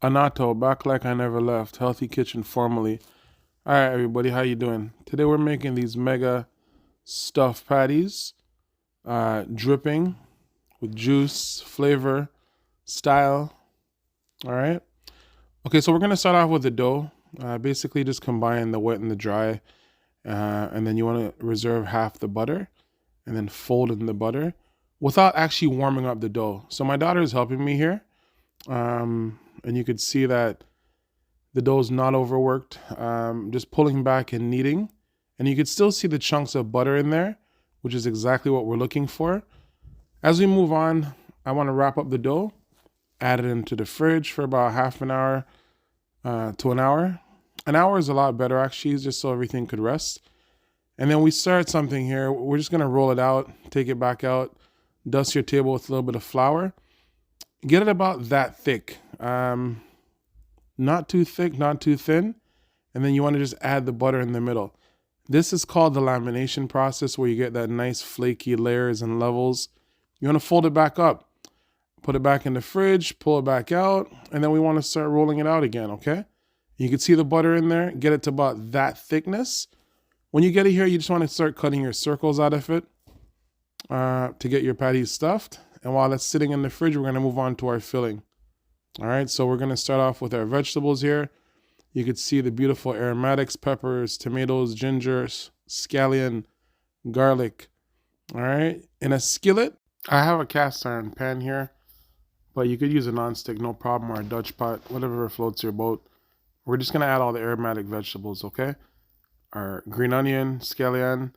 ANNOTTO, back like I never left. Healthy kitchen formally. All right, everybody, how you doing? Today we're making these mega stuffed patties, dripping with juice, flavor, style. All right. Okay, so we're gonna start off with the dough. Basically, just combine the wet and the dry, and then you want to reserve half the butter, and then fold in the butter without actually warming up the dough. So my daughter is helping me here, and you could see that the dough is not overworked, just pulling back and kneading. And you could still see the chunks of butter in there, which is exactly what we're looking for. As we move on, I want to wrap up the dough, add it into the fridge for about half an hour to an hour. An hour is a lot better, actually, just so everything could rest. And then we start something here. We're just going to roll it out, take it back out, dust your table with a little bit of flour. Get it about that thick. Not too thick, not too thin. And then you want to just add the butter in the middle. This is called the lamination process, where you get that nice flaky layers and levels. You want to fold it back up, put it back in the fridge, pull it back out, and then we want to start rolling it out again, okay? You can see the butter in there. Get it to about that thickness. When you get it here, you just want to start cutting your circles out of it to get your patties stuffed. And while that's sitting in the fridge, we're going to move on to our filling. All right, so we're going to start off with our vegetables here. You could see the beautiful aromatics: peppers, tomatoes, ginger, scallion, garlic. All right, in a skillet, I have a cast iron pan here, but you could use a nonstick, no problem, or a Dutch pot, whatever floats your boat. We're just going to add all the aromatic vegetables, okay? Our green onion, scallion,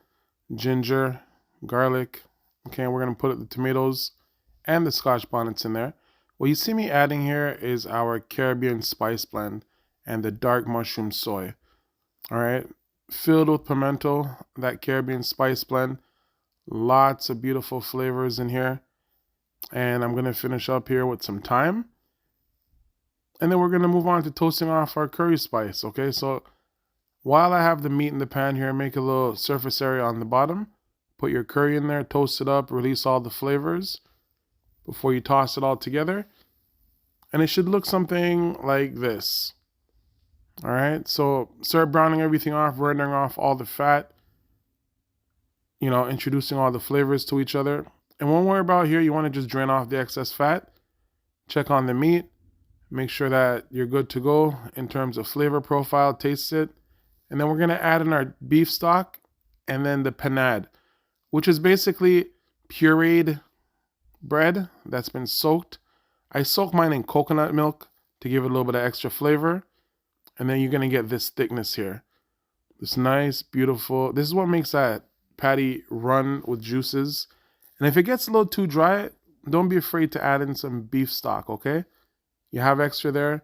ginger, garlic. Okay, we're going to put the tomatoes and the scotch bonnets in there. What you see me adding here is our Caribbean spice blend and the dark mushroom soy. All right, filled with pimento, that Caribbean spice blend. Lots of beautiful flavors in here. And I'm going to finish up here with some thyme. And then we're going to move on to toasting off our curry spice. Okay, so while I have the meat in the pan here, make a little surface area on the bottom. Put your curry in there, toast it up, release all the flavors before you toss it all together. And it should look something like this. All right, so start browning everything off, rendering off all the fat, introducing all the flavors to each other. And one more about here, you want to just drain off the excess fat. Check on the meat. Make sure that you're good to go in terms of flavor profile, taste it. And then we're going to add in our beef stock and then the panade, which is basically pureed bread that's been soaked. I soak mine in coconut milk to give it a little bit of extra flavor. And then you're going to get this thickness here. This nice, beautiful, this is what makes that patty run with juices. And if it gets a little too dry, don't be afraid to add in some beef stock, okay? You have extra there,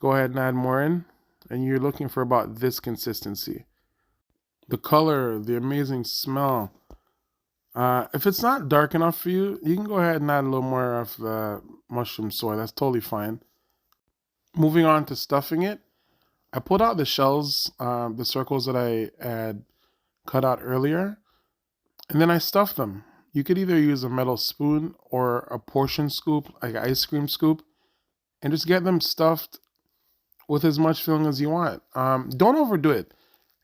go ahead and add more in. And you're looking for about this consistency. The color, the amazing smell. If it's not dark enough for you, you can go ahead and add a little more of the mushroom soy. That's totally fine. Moving on to stuffing it. I pulled out the shells, the circles that I had cut out earlier, and then I stuffed them. You could either use a metal spoon or a portion scoop, like an ice cream scoop, and just get them stuffed with as much filling as you want. Don't overdo it.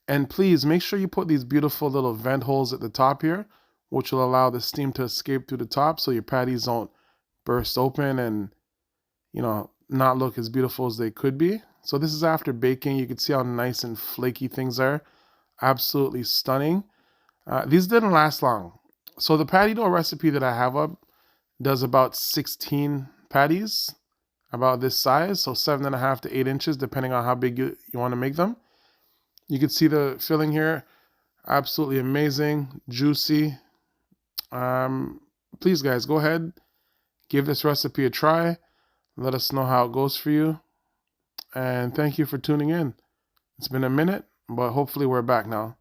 And please make sure you put these beautiful little vent holes at the top here, which will allow the steam to escape through the top so your patties don't burst open and, not look as beautiful as they could be. So this is after baking. You can see how nice and flaky things are. Absolutely stunning. These didn't last long. So the patty dough recipe that I have up does about 16 patties, about this size. So 7.5 to 8 inches, depending on how big you want to make them. You can see the filling here. Absolutely amazing, juicy. Please, guys, go ahead. Give this recipe a try. Let us know how it goes for you. And thank you for tuning in. It's been a minute, but hopefully we're back now.